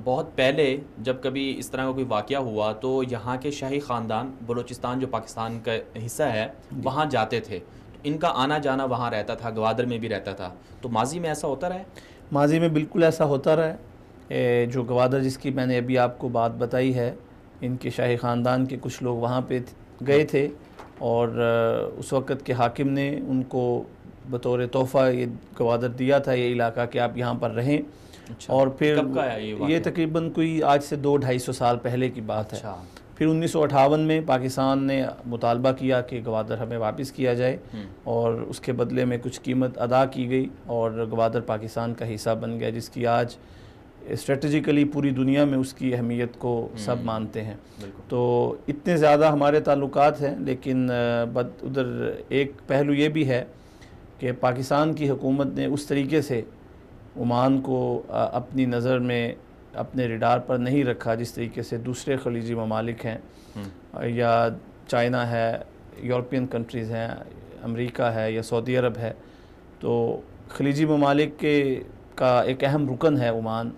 بہت پہلے جب کبھی اس طرح کا کوئی واقعہ ہوا تو یہاں کے شاہی خاندان بلوچستان جو پاکستان کا حصہ ہے وہاں جاتے تھے، ان کا آنا جانا وہاں رہتا تھا، گوادر میں بھی رہتا تھا، تو ماضی میں ایسا ہوتا رہا ہے؟ ماضی میں بالکل ایسا ہوتا رہا ہے. جو گوادر جس کی میں نے ابھی آپ کو بات بتائی ہے، ان کے شاہی خاندان کے کچھ لوگ وہاں پہ گئے تھے، اور اس وقت کے حاکم نے ان کو بطور تحفہ یہ گوادر دیا تھا، یہ علاقہ کہ آپ یہاں پر رہیں. اور پھر کب کا ہے یہ یہ واقعہ؟ تقریباً کوئی آج سے 200-250 سال پہلے کی بات ہے. اچھا. پھر 1958 میں پاکستان نے مطالبہ کیا کہ گوادر ہمیں واپس کیا جائے، اور اس کے بدلے میں کچھ قیمت ادا کی گئی، اور گوادر پاکستان کا حصہ بن گیا، جس کی آج اسٹریٹجیکلی پوری دنیا میں اس کی اہمیت کو سب مانتے ہیں. تو اتنے زیادہ ہمارے تعلقات ہیں، لیکن ادھر ایک پہلو یہ بھی ہے کہ پاکستان کی حکومت نے اس طریقے سے عمان کو اپنی نظر میں اپنے ریڈار پر نہیں رکھا جس طریقے سے دوسرے خلیجی ممالک ہیں، یا چائنا ہے، یورپین کنٹریز ہیں، امریکہ ہے یا سعودی عرب ہے. تو خلیجی ممالک کا ایک اہم رکن ہے عمان.